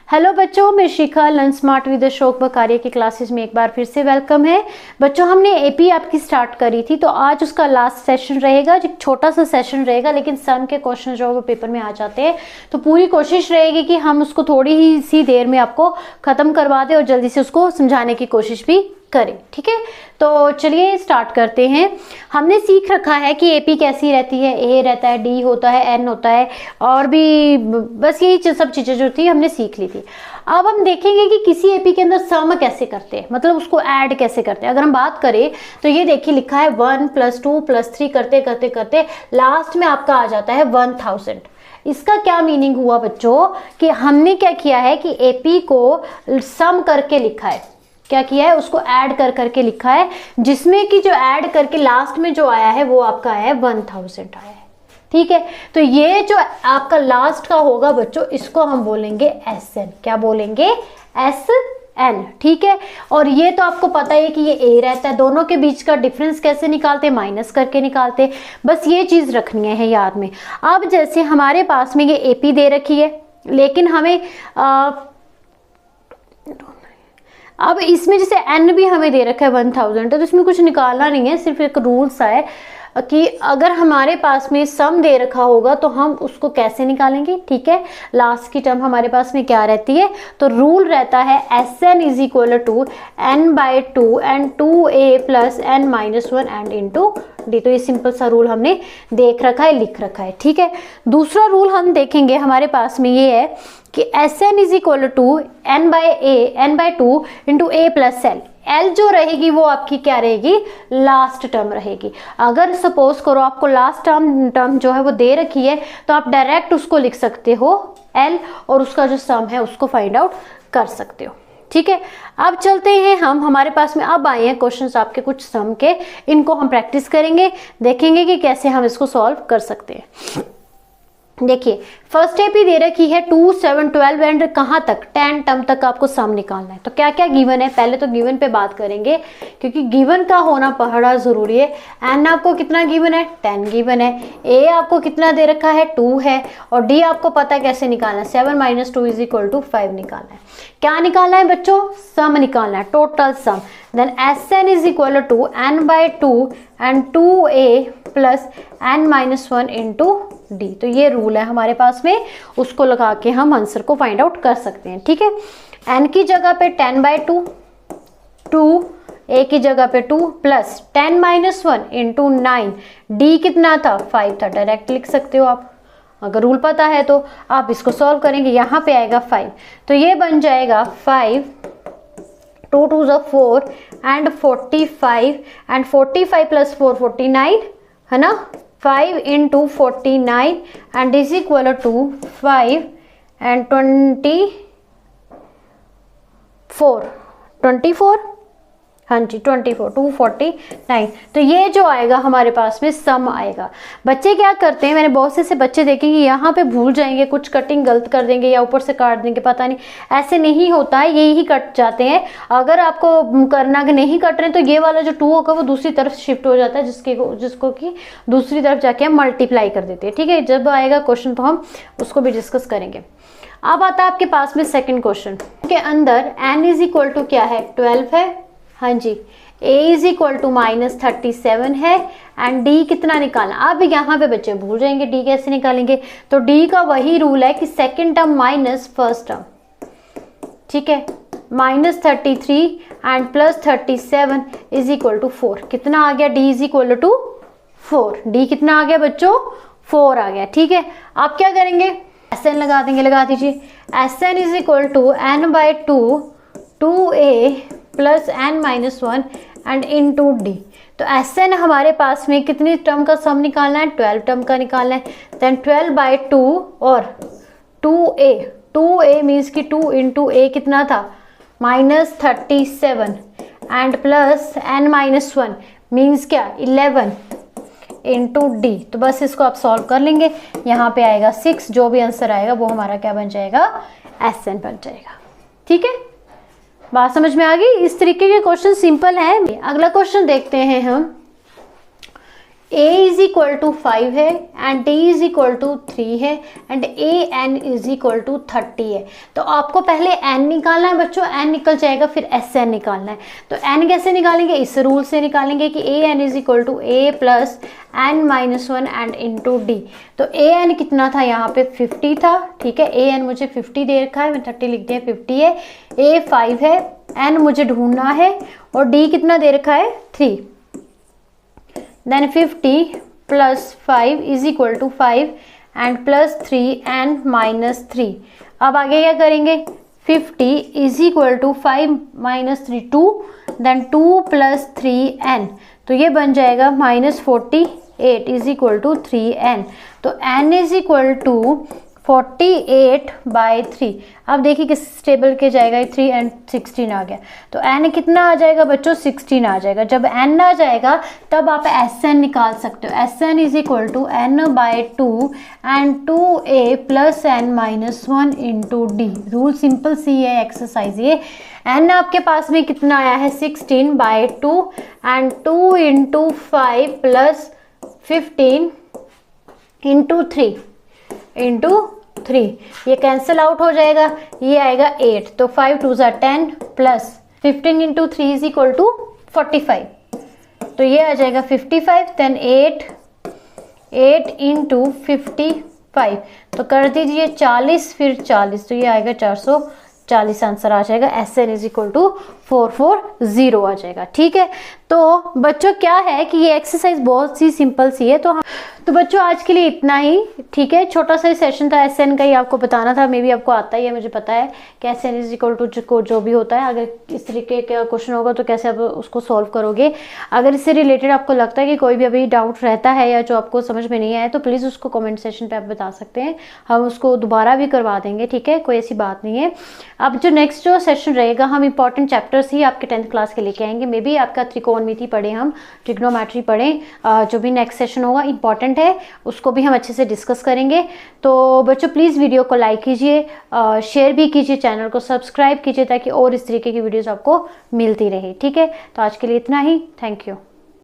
Hello बच्चों, मैं शिखा learn smart with Ashok बकारिया की क्लासेस में एक बार फिर से वेलकम है। बच्चों, हमने एपी आपकी स्टार्ट करी थी, तो आज उसका लास्ट सेशन रहेगा। एक छोटा सा सेशन रहेगा, लेकिन सम के क्वेश्चन जो वो पेपर में आ जाते हैं, तो पूरी कोशिश रहेगी कि हम उसको थोड़ी ही सी देर में आपको ख़त्म करवा दें और जल्दी से उसको समझाने की कोशिश भी करें। ठीक है, तो चलिए स्टार्ट करते हैं। हमने सीख रखा है कि एपी कैसी रहती है, ए रहता है, डी होता है, एन होता है, और भी बस यही सब चीज़ें जो थी हमने सीख ली थी। अब हम देखेंगे कि किसी एपी के अंदर सम कैसे करते हैं, मतलब उसको ऐड कैसे करते हैं। अगर हम बात करें तो ये देखिए लिखा है 1 + 2 + 3 करते करते करते लास्ट में आपका आ जाता है 1000। इसका क्या मीनिंग हुआ बच्चों कि हमने क्या किया है कि एपी को सम करके लिखा है। क्या किया है, उसको ऐड कर करके लिखा है, जिसमें कि जो ऐड करके लास्ट में जो आया है वो आपका आया है 1000 आया है। ठीक है, तो ये जो आपका लास्ट का होगा बच्चों, इसको हम बोलेंगे SN। क्या बोलेंगे? SN। ठीक है, और ये तो आपको पता है कि ये A रहता है। दोनों के बीच का डिफरेंस कैसे निकालते? माइनस करके निकालते। बस ये चीज रखनी है याद में। अब जैसे हमारे पास में ये AP दे रखी है, लेकिन हमें अब इसमें जैसे n भी हमें दे रखा है 1000, तो इसमें कुछ निकालना नहीं है, सिर्फ एक रूल सा है कि अगर हमारे पास में सम दे रखा होगा तो हम उसको कैसे निकालेंगे। ठीक है, लास्ट की टर्म हमारे पास में क्या रहती है, तो रूल रहता है SN = n/2 and 2a + n-1 and into d। तो ये सिंपल सा रूल हमने देख रखा है, लिख रखा है। ठीक है, दूसरा रूल हम देखेंगे, हमारे पास में ये है कि SN = n/2 into a + l। L जो रहेगी वो आपकी क्या रहेगी? लास्ट टर्म रहेगी। अगर सपोज करो आपको लास्ट टर्म जो है वो दे रखी है, तो आप डायरेक्ट उसको लिख सकते हो L, और उसका जो सम है उसको फाइंड आउट कर सकते हो। ठीक है, अब चलते हैं हमारे पास में अब आए हैं क्वेश्चंस आपके कुछ सम के, इनको हम प्रैक्टिस करेंगे, देखेंगे कि कैसे हम इसको सॉल्व कर सकते हैं। देखिए, फर्स्ट एपी दे रखी है 2, 7, 12 एंड कहाँ तक? 10 टर्म तक आपको सम निकालना है। तो क्या क्या गिवन है, पहले तो गिवन पे बात करेंगे, क्योंकि गिवन का होना बड़ा जरूरी है। एन आपको कितना गिवन है? 10 गिवन है। ए आपको कितना दे रखा है? 2 है। और डी आपको पता है कैसे निकालना है, 7 - 2 = 5 निकालना है। क्या निकालना है बच्चों? सम निकालना है, total sum. Then SN = n/2 and 2a + n-1 into d। तो ये रूल है हमारे पास में, उसको लगा के हम आंसर को फाइंड आउट कर सकते हैं। ठीक है, n की जगह पे 10/2, 2 a की जगह पे 2 + 10-1 into 9, d कितना था? 5 था। डायरेक्ट लिख सकते हो आप, अगर रूल पता है तो। आप इसको सॉल्व करेंगे, यहाँ पे आएगा 5, तो ये बन जाएगा 5, 2 2 = 4 and 45 and 45 + 4 49 है ना। 5 into 49 and is equal to 5 and 24। हाँ जी, 24, 249। तो ये जो आएगा हमारे पास में सम आएगा। बच्चे क्या करते हैं, मैंने बहुत से बच्चे देखे कि यहाँ पे भूल जाएंगे, कुछ कटिंग गलत कर देंगे या ऊपर से काट देंगे, पता नहीं। ऐसे नहीं होता है, यही कट जाते हैं। अगर आपको करना कि नहीं कट रहे, तो ये वाला जो 2 होगा वो दूसरी तरफ शिफ्ट हो जाता है, जिसको कि दूसरी तरफ जाके हम मल्टीप्लाई कर देते हैं। ठीक है, जब आएगा क्वेश्चन तो हम उसको भी डिस्कस करेंगे। अब आता है आपके पास में सेकेंड क्वेश्चन के अंदर n = क्या है? 12 है। हाँ जी, a = -37 है एंड d कितना निकालना? अब यहाँ पे बच्चे भूल जाएंगे d कैसे निकालेंगे, तो d का वही रूल है कि second term minus first term. ठीक है, -33 एंड +37 = 4। कितना आ गया? d = 4। d कितना आ गया बच्चों? 4 आ गया। ठीक है, आप क्या करेंगे? SN लगा देंगे, लगा दीजिए। SN = n/2 2a + n-1 and into d। तो SN हमारे पास में कितनी टर्म का सम निकालना है? 12 टर्म का निकालना है। देन 12/2 और 2a मीन्स कि 2 into a कितना था? -37 एंड प्लस n-1 मीन्स क्या? 11 into d। तो बस इसको आप सॉल्व कर लेंगे, यहाँ पे आएगा 6। जो भी आंसर आएगा वो हमारा क्या बन जाएगा? SN बन जाएगा। ठीक है, बात समझ में आ गई? इस तरीके के क्वेश्चन सिंपल हैं। अगला क्वेश्चन देखते हैं हम। a इज इक्वल टू 5 है and d is equal to 3 है and an is equal to 30 है। तो आपको पहले n निकालना है बच्चों, n निकल जाएगा, फिर sn निकालना है। तो n कैसे निकालेंगे, इस रूल से निकालेंगे कि an is equal to a plus n minus 1 and into d. तो an कितना था यहाँ पे 50 था, ठीक है, an मुझे 50 दे रखा है, मैं 30 लिख दिया, 50 है, a 5 है, n मुझे ढूंढना है और d कितना दे रखा है 3। Then 50 plus 5 is equal to 5 and plus 3 and minus 3। अब आगे क्या करेंगे, 50 is equal to 5 minus 3 2, then 2 plus 3n, तो ये बन जाएगा minus 48 is equal to 3n। तो n इज इक्वल टू 48/3। अब देखिए किस टेबल के जाएगा, 3 एंड 16 आ गया, तो n कितना आ जाएगा बच्चों 16 आ जाएगा। जब n आ जाएगा तब आप sn निकाल सकते हो, sn is equal to n/2 and 2a plus n minus 1 into D. Rule simple सी है, एक्सरसाइज ये। n आपके पास में कितना आया है 16/2 and 2 into 5 plus 15 into 3 into 3, ये कैंसिल आउट हो जाएगा, ये आएगा 8, तो 5 2 ज़ा 10 plus 15 into 3 is equal to 45, तो ये आ जाएगा 55, देन 8 इंटू 55, तो कर दीजिए 40 फिर 40, तो ये आएगा 440 आंसर आ जाएगा। SN इज इक्वल टू 440 आ जाएगा, ठीक है। तो बच्चों क्या है कि ये एक्सरसाइज बहुत सी सिंपल सी है। तो बच्चों आज के लिए इतना ही, ठीक है, छोटा सा सेशन था, SN का ही आपको बताना था। मे भी आपको आता ही है, मुझे पता है कि SN इज इक्वल टू जो भी होता है, अगर इस तरीके का क्वेश्चन होगा तो कैसे आप उसको सॉल्व करोगे। अगर इससे रिलेटेड आपको लगता है कि कोई भी अभी डाउट रहता है या जो आपको समझ में नहीं आया, तो प्लीज़ उसको कमेंट सेशन पे आप बता सकते हैं, हम उसको दोबारा भी करवा देंगे, ठीक है, कोई ऐसी बात नहीं है। अब जो नेक्स्ट जो सेशन रहेगा, हम इंपॉर्टेंट चैप्टर्स ही आपके 10th क्लास के लेके आएंगे। मे बी आपका त्रिकोणमिति पढ़े, हम ट्रिग्नोमेट्री पढ़ें, जो भी नेक्स्ट सेशन होगा इंपॉर्टेंट है, उसको भी हम अच्छे से डिस्कस करेंगे। तो बच्चों प्लीज़ वीडियो को लाइक कीजिए, शेयर भी कीजिए, चैनल को सब्सक्राइब कीजिए, ताकि और इस तरीके की वीडियोस आपको मिलती रहे, ठीक है। तो आज के लिए इतना ही, थैंक यू।